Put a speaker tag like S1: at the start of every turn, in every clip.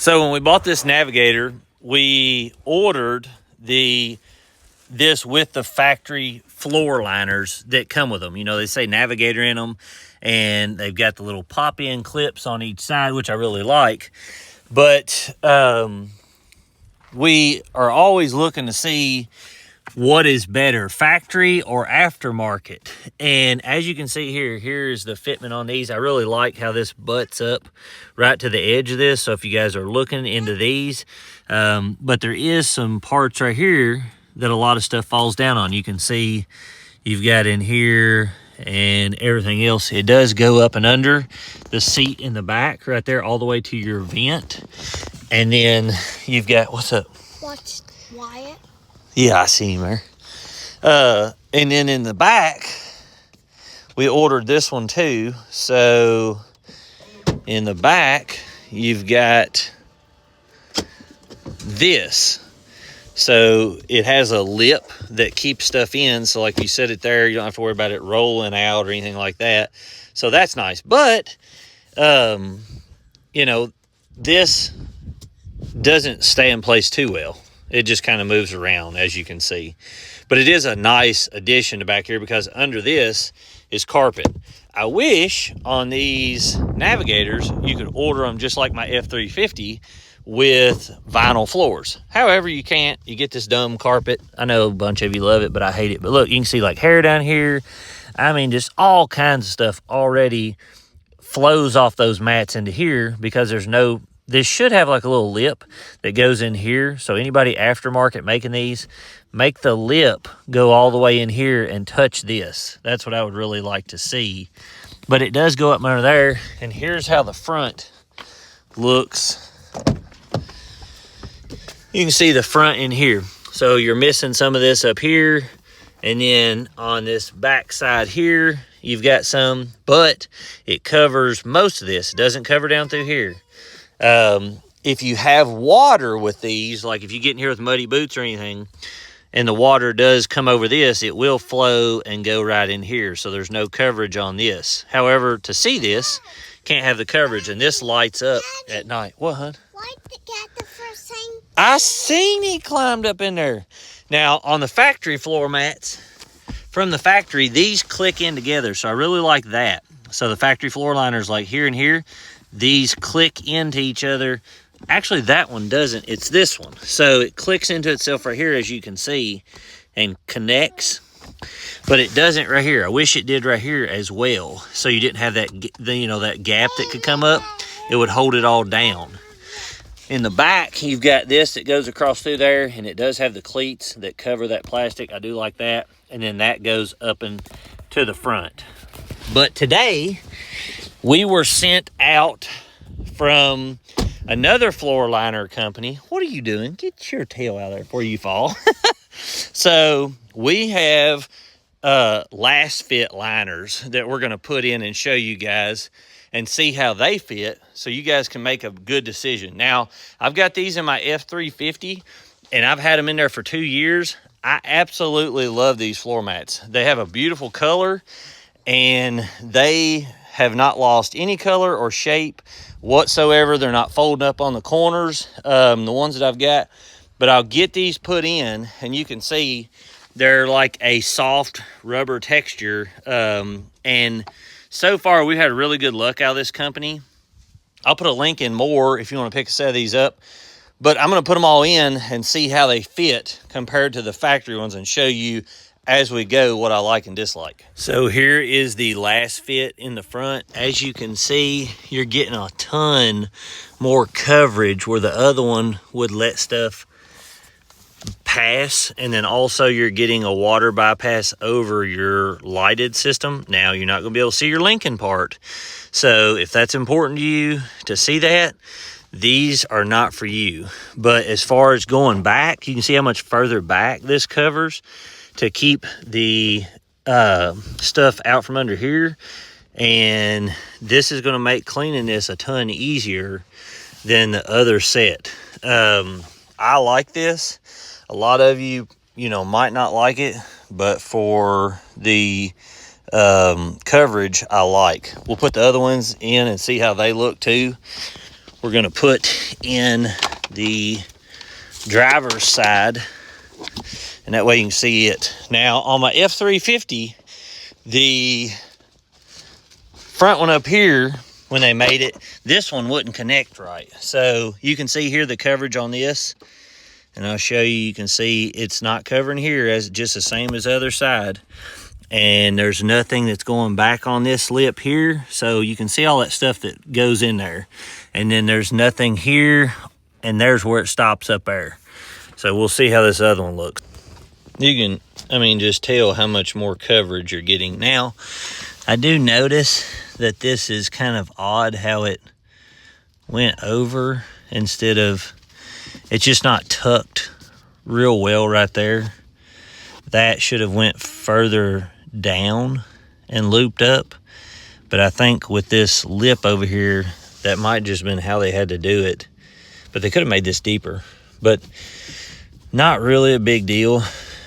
S1: So when we bought this Navigator, we ordered this with the factory floor liners that come with them. You know, they say Navigator in them, and they've got the little pop-in clips on each side, which I really like. But we are always looking to see what is better, factory or aftermarket. And as you can see here, here's the fitment on these. I really like how this butts up right to the edge of this. So if you guys are looking into these, but there is some parts right here that a lot of stuff falls down on. You can see you've got in here and everything else. It does go up and under the seat in the back right there all the way to your vent. And then you've got, what's up?
S2: Watch Wyatt.
S1: Yeah, I see him there. And then in the back, we ordered this one too. So in the back, you've got this. So it has a lip that keeps stuff in. So like you set it there, you don't have to worry about it rolling out or anything like that. So that's nice. But, you know, this doesn't stay in place too well. It just kind of moves around, as you can see. But it is a nice addition to back here because under this is carpet. I wish on these Navigators you could order them just like my F350 with vinyl floors. However, you can't. You get this dumb carpet. I know a bunch of you love it, but I hate it. But look, you can see like hair down here. I mean, just all kinds of stuff already flows off those mats into here because there's no... This should have like a little lip that goes in here. So anybody aftermarket making these, make the lip go all the way in here and touch this. That's what I would really like to see. But it does go up under there. And here's how the front looks. You can see the front in here. So you're missing some of this up here. And then on this back side here, you've got some, but it covers most of this. It doesn't cover down through here. If you have water with these, like if you get in here with muddy boots or anything, and the water does come over this, it will flow and go right in here. So there's no coverage on this. However, to see this, can't have the coverage, and this lights up at night. What, hon?
S2: Why did the cat the first thing?
S1: I seen he climbed up in there. Now, on the factory floor mats, from the factory, these click in together. So I really like that. So the factory floor liners like here and here, these click into each other. Actually, that one doesn't. It's this one. So it clicks into itself right here, as you can see, and connects. But it doesn't right here. I wish it did right here as well. So you didn't have that, you know, that gap that could come up. It would hold it all down. In the back, you've got this that goes across through there, and it does have the cleats that cover that plastic. I do like that. And then that goes up and to the front. But today, we were sent out from another floor liner company. What are you doing? Get your tail out of there before you fall. So we have Lasfit liners that we're going to put in and show you guys and see how they fit so you guys can make a good decision. Now, I've got these in my F350, and I've had them in there for 2 years. I absolutely love these floor mats. They have a beautiful color, and they have not lost any color or shape whatsoever. They're not folding up on the corners, the ones that I've got. But I'll get these put in, and you can see they're like a soft rubber texture. And so far, we've had really good luck out of this company. I'll put a link in more if you want to pick a set of these up. But I'm going to put them all in and see how they fit compared to the factory ones and show you as we go what I like and dislike. So here is the Lasfit in the front. As you can see, you're getting a ton more coverage where the other one would let stuff pass, and then also you're getting a water bypass over your lighted system. Now you're not going to be able to see your Lincoln part. So if that's important to you to see that, these are not for you. But as far as going back, you can see how much further back this covers to keep the stuff out from under here. And this is going to make cleaning this a ton easier than the other set. I like this. A lot of you, might not like it, but for the coverage, I like. We'll put the other ones in and see how they look too. we're gonna put in the driver's side, and that way you can see it. Now on my F350, the front one up here, when they made it, this one wouldn't connect right. So you can see here the coverage on this, and I'll show you, you can see it's not covering here, as just the same as the other side. And there's nothing that's going back on this lip here. So you can see all that stuff that goes in there. And then there's nothing here, and there's where it stops up there. So we'll see how this other one looks. You can, I mean, just tell how much more coverage you're getting. Now, I do notice that this is kind of odd how it went over instead of, it's just not tucked real well right there. That should have went further down and looped up. But I think with this lip over here, that might just been how they had to do it. But they could have made this deeper. But not really a big deal.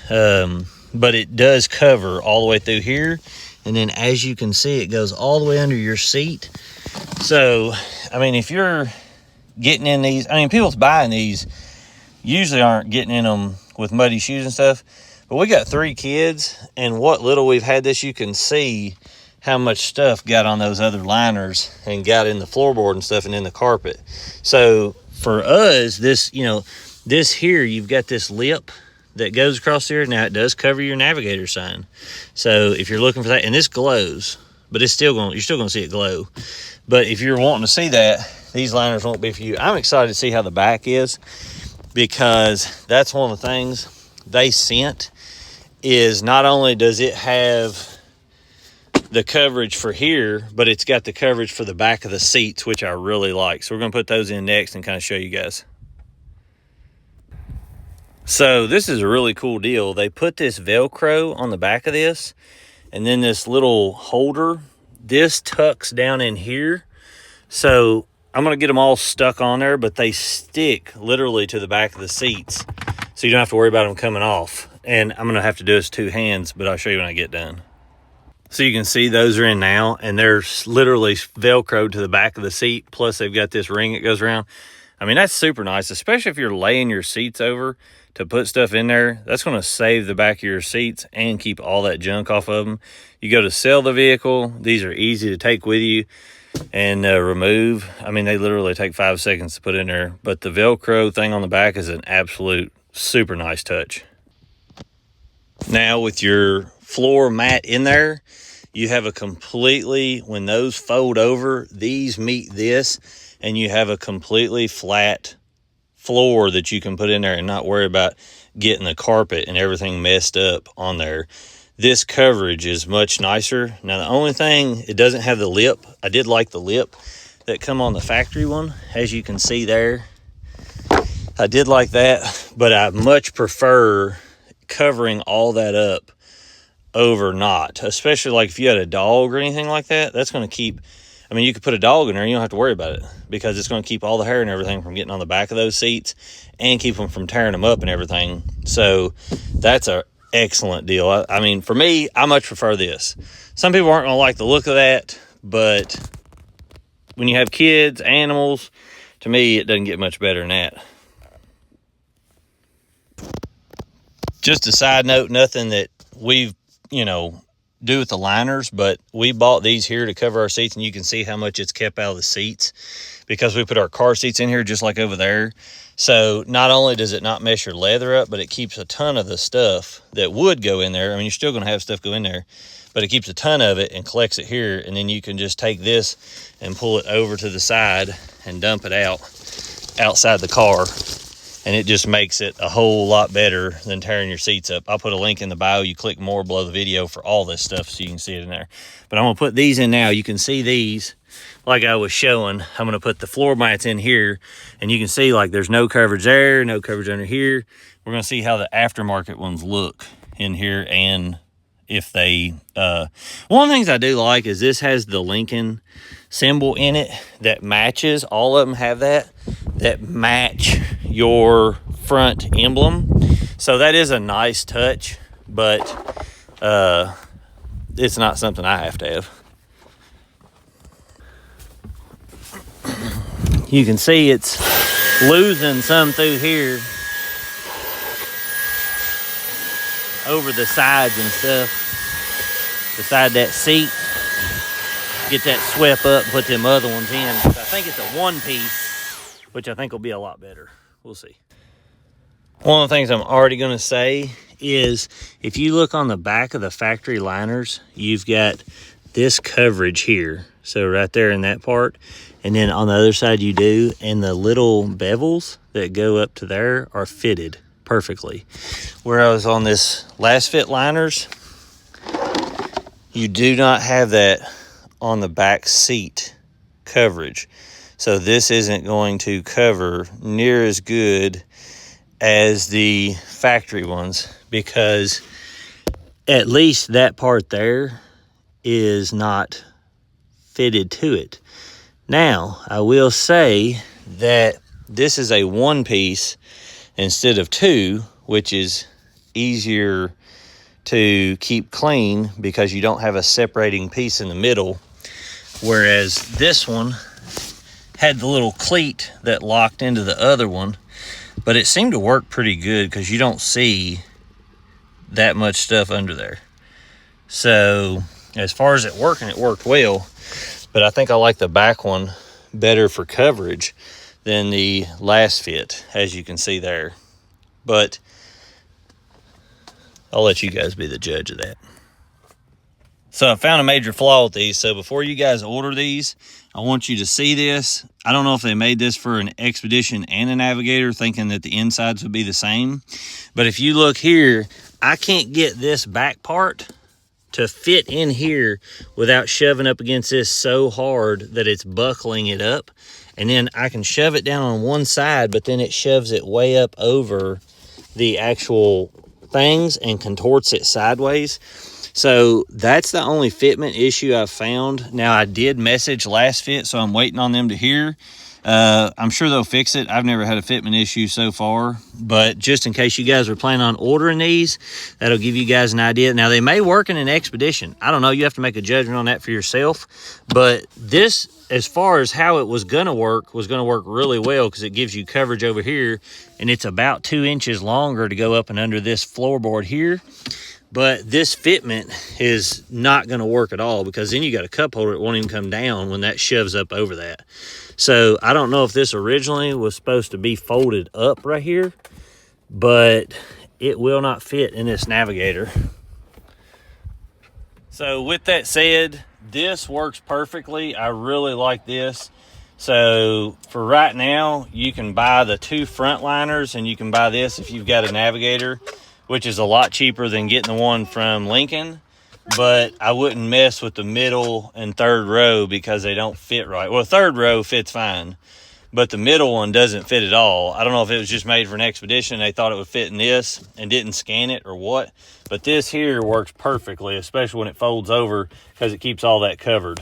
S1: But it does cover all the way through here. And then as you can see, it goes all the way under your seat. So, I mean, if you're getting in these, I mean, people buying these usually aren't getting in them with muddy shoes and stuff. But we got 3 kids, and what little we've had this, you can see how much stuff got on those other liners and got in the floorboard and stuff and in the carpet. So for us, this, you know, this here, you've got this lip that goes across there. Now it does cover your navigator sign. So if you're looking for that, and this glows, but it's still going, you're still going to see it glow. But if you're wanting to see that, these liners won't be for you. I'm excited to see how the back is, because that's one of the things they sent, is not only does it have the coverage for here, but it's got the coverage for the back of the seats, which I really like. So we're going to put those in next and kind of show you guys. So this is a really cool deal. They put this Velcro on the back of this, and then this little holder, this tucks down in here. So I'm going to get them all stuck on there, but they stick literally to the back of the seats. So you don't have to worry about them coming off. And I'm going to have to do this 2 hands, but I'll show you when I get done. So you can see those are in now, and they're literally Velcroed to the back of the seat. Plus they've got this ring that goes around. I mean, that's super nice, especially if you're laying your seats over to put stuff in there. That's going to save the back of your seats and keep all that junk off of them. You go to sell the vehicle, these are easy to take with you and remove. I mean, they literally take 5 seconds to put in there, but the Velcro thing on the back is an absolute super nice touch. Now with your floor mat in there, you have a completely, when those fold over, these meet this, and you have a completely flat floor that you can put in there and not worry about getting the carpet and everything messed up on there. This coverage is much nicer. Now the only thing, it doesn't have the lip. I did like the lip that come on the factory one, as you can see there. I did like that, but I much prefer covering all that up over not, especially like if you had a dog or anything like that. That's going to keep, I mean, you could put a dog in there and you don't have to worry about it, because it's going to keep all the hair and everything from getting on the back of those seats and keep them from tearing them up and everything. So that's a excellent deal. I mean, for me, I much prefer this. Some people aren't going to like the look of that, but when you have kids, animals, to me, it doesn't get much better than that. Just a side note, nothing that we've, you know, do with the liners, but we bought these here to cover our seats, and you can see how much it's kept out of the seats because we put our car seats in here just like over there. So not only does it not mess your leather up, but it keeps a ton of the stuff that would go in there. I mean, you're still going to have stuff go in there, but it keeps a ton of it and collects it here. And then you can just take this and pull it over to the side and dump it out outside the car. And it just makes it a whole lot better than tearing your seats up. I'll put a link in the bio. You click more below the video for all this stuff so you can see it in there. But I'm going to put these in now. You can see these like I was showing. I'm going to put the floor mats in here. And you can see like there's no coverage there, no coverage under here. We're going to see how the aftermarket ones look in here. And if they... one of the things I do like is this has the Lincoln symbol in it that matches. All of them have that match your front emblem. So that is a nice touch, but it's not something I have to have. you can see it's losing some through here over the sides and stuff, beside that seat. Get that swept up and put them other ones in. I think it's a one piece, which I think will be a lot better. We'll see. One of the things I'm already going to say is if you look on the back of the factory liners, you've got this coverage here. So right there in that part. And then on the other side you do. And the little bevels that go up to there are fitted perfectly. Whereas on this Lasfit liners, you do not have that on the back seat coverage. So this isn't going to cover near as good as the factory ones, because at least that part there is not fitted to it. Now, I will say that this is a one piece instead of two, which is easier to keep clean because you don't have a separating piece in the middle. Whereas this one had the little cleat that locked into the other one, but it seemed to work pretty good because you don't see that much stuff under there. So as far as it working, it worked well, but I think I like the back one better for coverage than the Lasfit, as you can see there. But I'll let you guys be the judge of that. So I found a major flaw with these. So before you guys order these, I want you to see this. I don't know if they made this for an Expedition and a Navigator, thinking that the insides would be the same. But if you look here, I can't get this back part to fit in here without shoving up against this so hard that it's buckling it up. And then I can shove it down on one side, but then it shoves it way up over the actual things and contorts it sideways. So that's the only fitment issue I've found. Now, I did message Lasfit, so I'm waiting on them to hear. I'm sure they'll fix it. I've never had a fitment issue so far, but just in case you guys are planning on ordering these, that'll give you guys an idea. Now, they may work in an Expedition. I don't know. You have to make a judgment on that for yourself. But this, as far as how it was going to work really well, because it gives you coverage over here, and it's about 2 inches longer to go up and under this floorboard here. But this fitment is not going to work at all, because then you got a cup holder that won't even come down when that shoves up over that. So I don't know if this originally was supposed to be folded up right here, but it will not fit in this Navigator. So with that said, this works perfectly. I really like this. So for right now, you can buy the 2 front liners, and you can buy this if you've got a Navigator, which is a lot cheaper than getting the one from Lincoln. But I wouldn't mess with the middle and third row because they don't fit right. Well, third row fits fine, but the middle one doesn't fit at all. I don't know if it was just made for an Expedition. They thought it would fit in this and didn't scan it or what. But this here works perfectly, especially when it folds over, because it keeps all that covered.